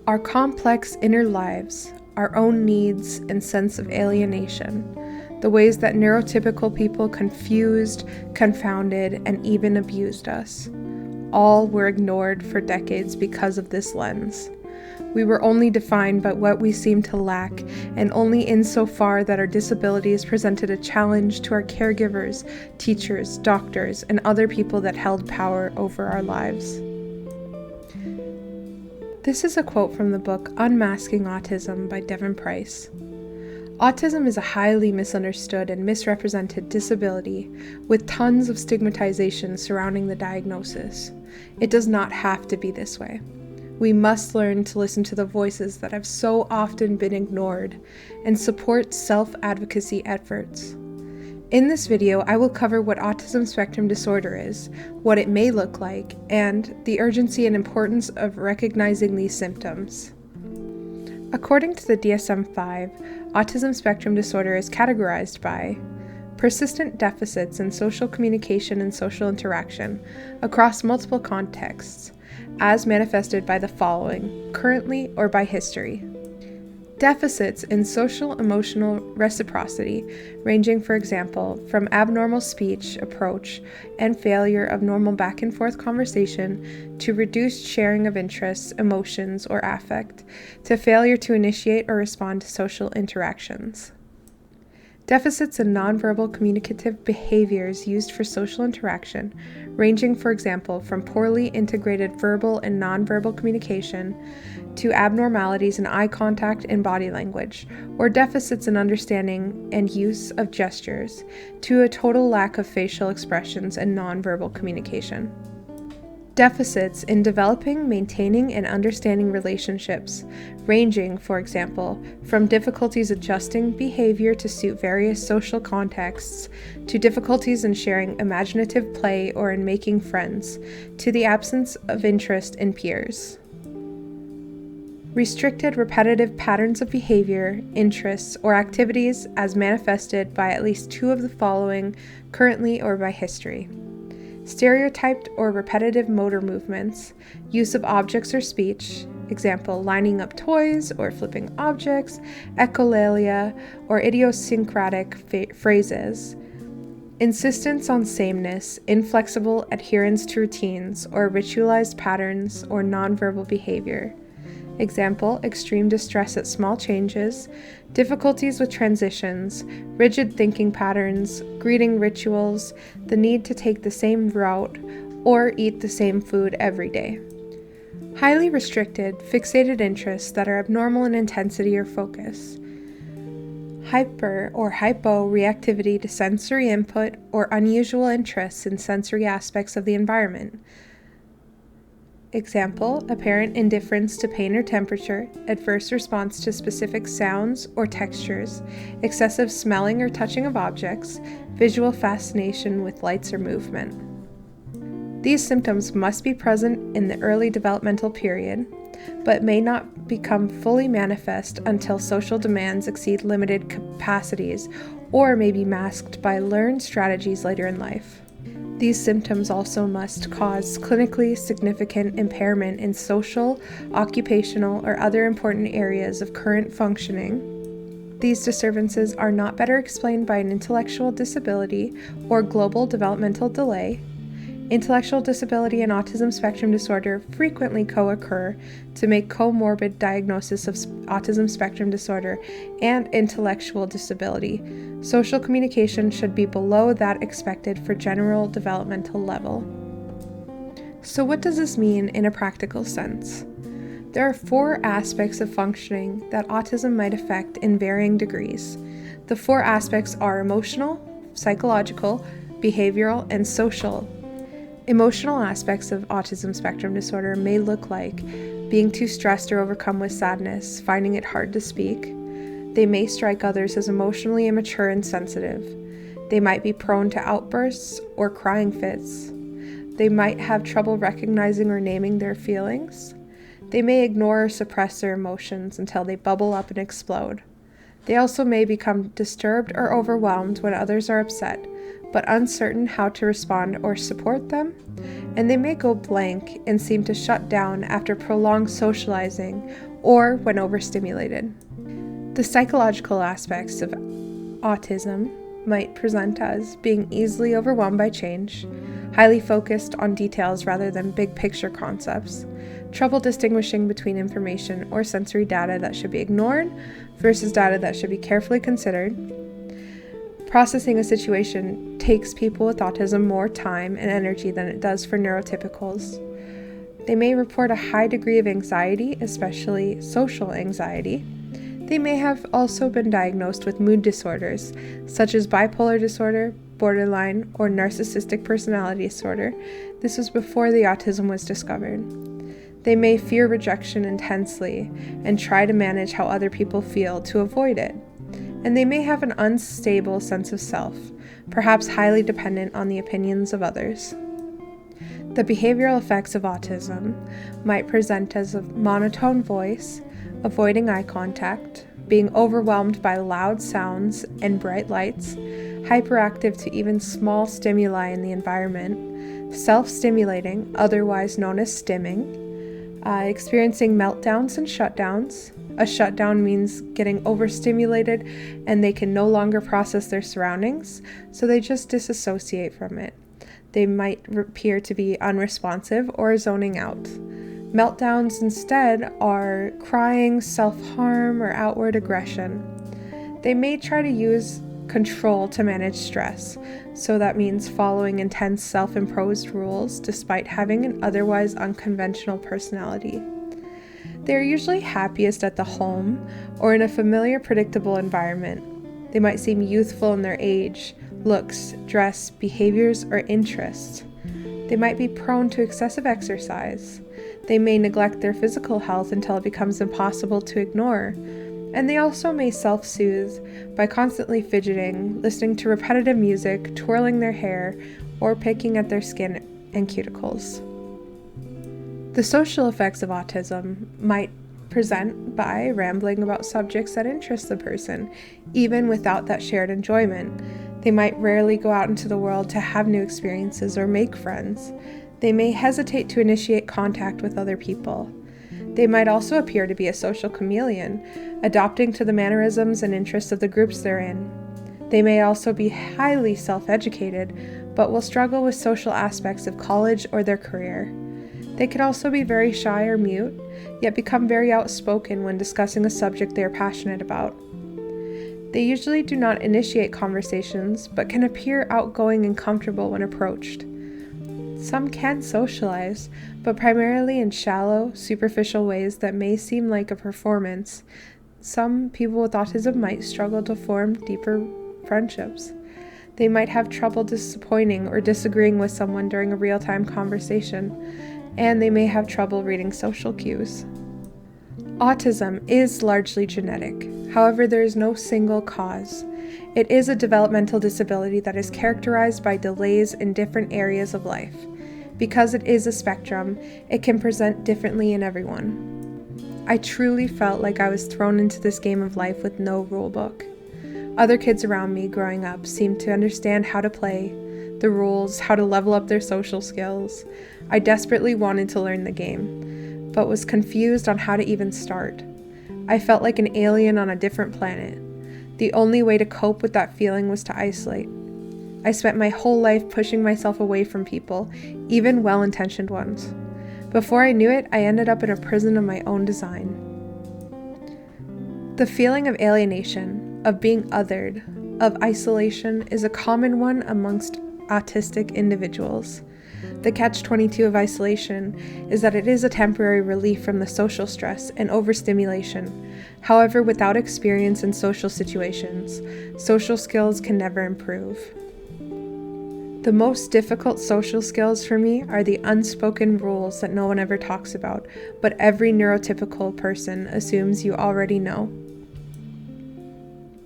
Our complex inner lives, our own needs and sense of alienation, the ways that neurotypical people confused, confounded, and even abused us, all were ignored for decades because of this lens. We were only defined by what we seemed to lack, and only insofar that our disabilities presented a challenge to our caregivers, teachers, doctors, and other people that held power over our lives. This is a quote from the book Unmasking Autism by Devon. Autism is a highly misunderstood and misrepresented disability with tons of stigmatization surrounding the diagnosis. It does not have to be this way. We must learn to listen to the voices that have so often been ignored and support self-advocacy efforts. In this video, I will cover what autism spectrum disorder is, what it may look like, and the urgency and importance of recognizing these symptoms. According to the DSM-5, autism spectrum disorder is categorized by persistent deficits in social communication and social interaction across multiple contexts, as manifested by the following, currently or by history. Deficits in social-emotional reciprocity, ranging, for example, from abnormal speech, approach, and failure of normal back-and-forth conversation to reduced sharing of interests, emotions, or affect, to failure to initiate or respond to social interactions. Deficits in nonverbal communicative behaviors used for social interaction, ranging, for example, from poorly integrated verbal and nonverbal communication to abnormalities in eye contact and body language, or deficits in understanding and use of gestures, to a total lack of facial expressions and nonverbal communication. Deficits in developing, maintaining, and understanding relationships, ranging, for example, from difficulties adjusting behavior to suit various social contexts, to difficulties in sharing imaginative play or in making friends, to the absence of interest in peers. Restricted repetitive patterns of behavior, interests, or activities as manifested by at least two of the following, currently or by history. Stereotyped or repetitive motor movements, use of objects or speech, example, lining up toys or flipping objects, echolalia, or idiosyncratic phrases, insistence on sameness, inflexible adherence to routines or ritualized patterns or nonverbal behavior. Example, extreme distress at small changes, difficulties with transitions, rigid thinking patterns, greeting rituals, the need to take the same route or eat the same food every day. Highly restricted, fixated interests that are abnormal in intensity or focus. Hyper or hypo-reactivity to sensory input or unusual interests in sensory aspects of the environment. Example, apparent indifference to pain or temperature, adverse response to specific sounds or textures, excessive smelling or touching of objects, visual fascination with lights or movement. These symptoms must be present in the early developmental period, but may not become fully manifest until social demands exceed limited capacities or may be masked by learned strategies later in life. These symptoms also must cause clinically significant impairment in social, occupational, or other important areas of current functioning. These disturbances are not better explained by an intellectual disability or global developmental delay. Intellectual disability and autism spectrum disorder frequently co-occur to make comorbid diagnosis of autism spectrum disorder and intellectual disability. Social communication should be below that expected for general developmental level. So what does this mean in a practical sense? There are 4 aspects of functioning that autism might affect in varying degrees. The 4 aspects are emotional, psychological, behavioral, and social. Emotional aspects of autism spectrum disorder may look like being too stressed or overcome with sadness, finding it hard to speak. They may strike others as emotionally immature and sensitive. They might be prone to outbursts or crying fits. They might have trouble recognizing or naming their feelings. They may ignore or suppress their emotions until they bubble up and explode. They also may become disturbed or overwhelmed when others are upset, but uncertain how to respond or support them, and they may go blank and seem to shut down after prolonged socializing or when overstimulated. The psychological aspects of autism might present as being easily overwhelmed by change, highly focused on details rather than big picture concepts, trouble distinguishing between information or sensory data that should be ignored versus data that should be carefully considered. Processing a situation takes people with autism more time and energy than it does for neurotypicals. They may report a high degree of anxiety, especially social anxiety. They may have also been diagnosed with mood disorders, such as bipolar disorder, borderline, or narcissistic personality disorder. This was before the autism was discovered. They may fear rejection intensely and try to manage how other people feel to avoid it. And they may have an unstable sense of self, perhaps highly dependent on the opinions of others. The behavioral effects of autism might present as a monotone voice, avoiding eye contact, being overwhelmed by loud sounds and bright lights, hyperactive to even small stimuli in the environment, self-stimulating, otherwise known as stimming, experiencing meltdowns and shutdowns. A shutdown means getting overstimulated and they can no longer process their surroundings, so they just disassociate from it. They might appear to be unresponsive or zoning out. Meltdowns instead are crying, self-harm, or outward aggression. They may try to use control to manage stress, so that means following intense self-imposed rules despite having an otherwise unconventional personality. They are usually happiest at the home or in a familiar, predictable environment. They might seem youthful in their age, looks, dress, behaviors, or interests. They might be prone to excessive exercise. They may neglect their physical health until it becomes impossible to ignore. And they also may self-soothe by constantly fidgeting, listening to repetitive music, twirling their hair, or picking at their skin and cuticles. The social effects of autism might present by rambling about subjects that interest the person, even without that shared enjoyment. They might rarely go out into the world to have new experiences or make friends. They may hesitate to initiate contact with other people. They might also appear to be a social chameleon, adopting to the mannerisms and interests of the groups they're in. They may also be highly self-educated, but will struggle with social aspects of college or their career. They can also be very shy or mute, yet become very outspoken when discussing a subject they are passionate about. They usually do not initiate conversations, but can appear outgoing and comfortable when approached. Some can socialize, but primarily in shallow, superficial ways that may seem like a performance. Some people with autism might struggle to form deeper friendships. They might have trouble disappointing or disagreeing with someone during a real-time conversation, and they may have trouble reading social cues. Autism is largely genetic. However, there is no single cause. It is a developmental disability that is characterized by delays in different areas of life. Because it is a spectrum, it can present differently in everyone. I truly felt like I was thrown into this game of life with no rule book. Other kids around me growing up seemed to understand how to play, the rules, how to level up their social skills. I desperately wanted to learn the game, but was confused on how to even start. I felt like an alien on a different planet. The only way to cope with that feeling was to isolate. I spent my whole life pushing myself away from people, even well-intentioned ones. Before I knew it, I ended up in a prison of my own design. The feeling of alienation, of being othered, of isolation is a common one amongst autistic individuals. The catch-22 of isolation is that it is a temporary relief from the social stress and overstimulation. However, without experience in social situations, social skills can never improve. The most difficult social skills for me are the unspoken rules that no one ever talks about, but every neurotypical person assumes you already know.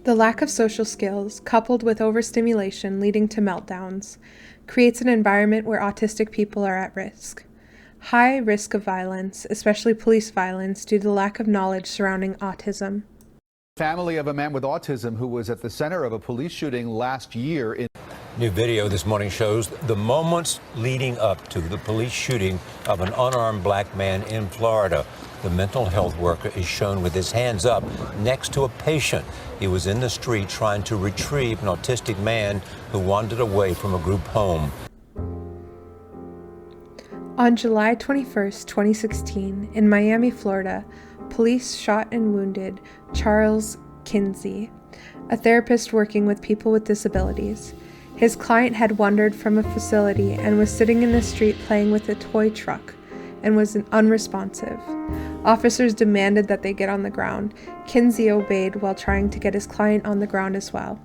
The lack of social skills, coupled with overstimulation leading to meltdowns, creates an environment where autistic people are at risk. High risk of violence, especially police violence, due to the lack of knowledge surrounding autism. Family of a man with autism who was at the center of a police shooting last year in New video this morning shows the moments leading up to the police shooting of an unarmed black man in Florida. The mental health worker is shown with his hands up next to a patient. He was in the street trying to retrieve an autistic man who wandered away from a group home. On July 21st, 2016, in Miami, Florida, police shot and wounded Charles Kinsey, a therapist working with people with disabilities. His client had wandered from a facility and was sitting in the street playing with a toy truck and was unresponsive. Officers demanded that they get on the ground. Kinsey obeyed while trying to get his client on the ground as well.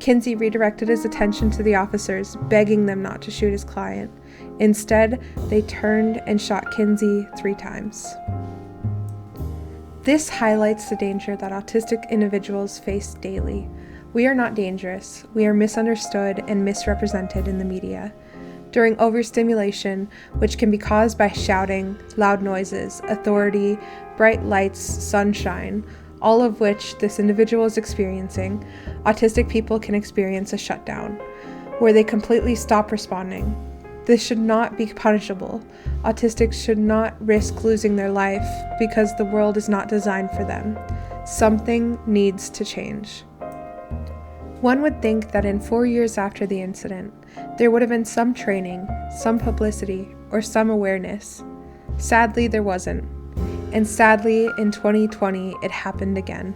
Kinsey redirected his attention to the officers, begging them not to shoot his client. Instead, they turned and shot Kinsey 3 times. This highlights the danger that autistic individuals face daily. We are not dangerous. We are misunderstood and misrepresented in the media. During overstimulation, which can be caused by shouting, loud noises, authority, bright lights, sunshine, all of which this individual is experiencing, autistic people can experience a shutdown, where they completely stop responding. This should not be punishable. Autistics should not risk losing their life because the world is not designed for them. Something needs to change. One would think that in 4 years after the incident, there would have been some training, some publicity, or some awareness. Sadly, there wasn't. And sadly, in 2020, it happened again.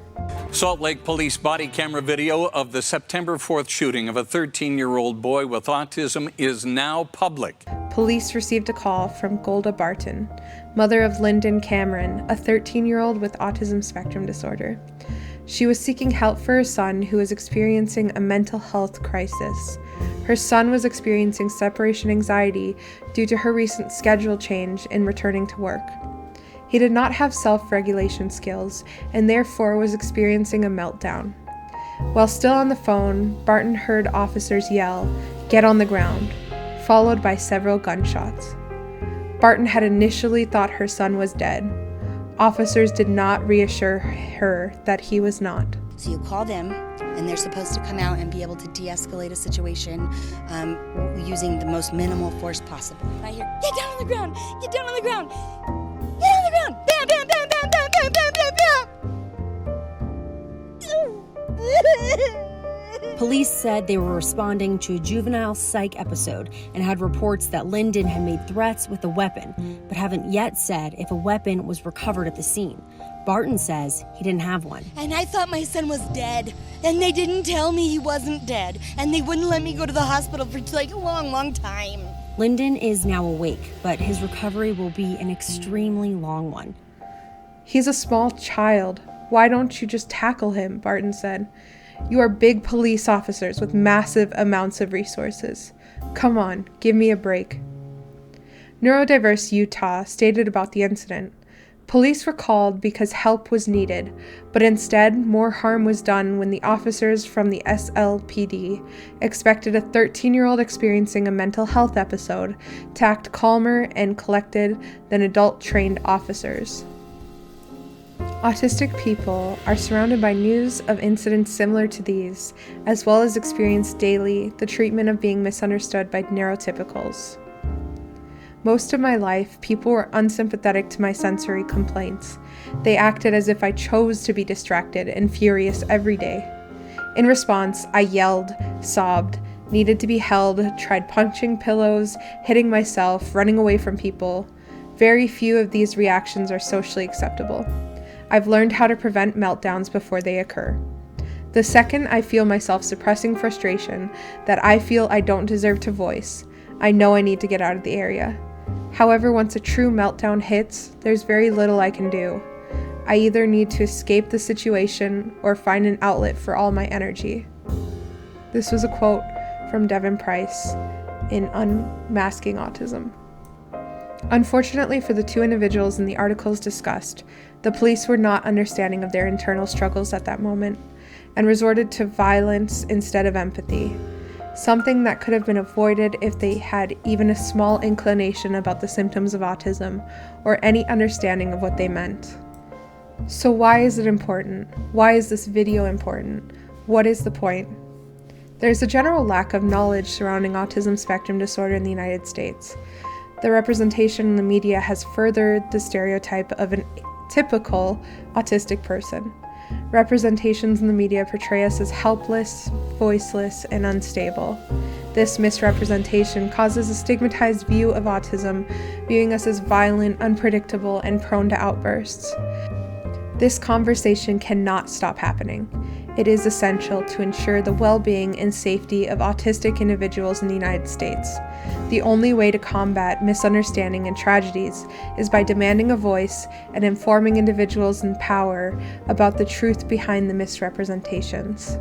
Salt Lake Police body camera video of the September 4th shooting of a 13-year-old boy with autism is now public. Police received a call from Golda Barton, mother of Lyndon Cameron, a 13-year-old with autism spectrum disorder. She was seeking help for her son, who was experiencing a mental health crisis. Her son was experiencing separation anxiety due to her recent schedule change in returning to work. He did not have self-regulation skills and therefore was experiencing a meltdown. While still on the phone, Barton heard officers yell, "Get on the ground," followed by several gunshots. Barton had initially thought her son was dead. Officers did not reassure her that he was not. So you call them, and they're supposed to come out and be able to de-escalate a situation using the most minimal force possible. I hear, "Get down on the ground! Get down on the ground! Get on the ground! Bam, bam, bam, bam, bam, bam, bam, bam, bam!" Police said they were responding to a juvenile psych episode and had reports that Lyndon had made threats with a weapon, but haven't yet said if a weapon was recovered at the scene. Barton says he didn't have one. And I thought my son was dead, and they didn't tell me he wasn't dead, and they wouldn't let me go to the hospital for like a long, long time. Lyndon is now awake, but his recovery will be an extremely long one. "He's a small child. Why don't you just tackle him?" Barton said. "You are big police officers with massive amounts of resources. Come on, give me a break." Neurodiverse Utah stated about the incident, "Police were called because help was needed, but instead more harm was done when the officers from the SLPD expected a 13-year-old experiencing a mental health episode to act calmer and collected than adult-trained officers." Autistic people are surrounded by news of incidents similar to these, as well as experience daily the treatment of being misunderstood by neurotypicals. Most of my life, people were unsympathetic to my sensory complaints. They acted as if I chose to be distracted and furious every day. In response, I yelled, sobbed, needed to be held, tried punching pillows, hitting myself, running away from people. Very few of these reactions are socially acceptable. I've learned how to prevent meltdowns before they occur. The second I feel myself suppressing frustration that I feel I don't deserve to voice, I know I need to get out of the area. However, once a true meltdown hits, there's very little I can do. I either need to escape the situation or find an outlet for all my energy. This was a quote from Devon in Unmasking Autism. Unfortunately for the 2 individuals in the articles discussed, the police were not understanding of their internal struggles at that moment and resorted to violence instead of empathy, something that could have been avoided if they had even a small inclination about the symptoms of autism or any understanding of what they meant. So why is it important? Why is this video important? What is the point? There's a general lack of knowledge surrounding autism spectrum disorder in the United States. The representation in the media has furthered the stereotype of a typical autistic person. Representations in the media portray us as helpless, voiceless, and unstable. This misrepresentation causes a stigmatized view of autism, viewing us as violent, unpredictable, and prone to outbursts. This conversation cannot stop happening. It is essential to ensure the well-being and safety of autistic individuals in the United States. The only way to combat misunderstanding and tragedies is by demanding a voice and informing individuals in power about the truth behind the misrepresentations.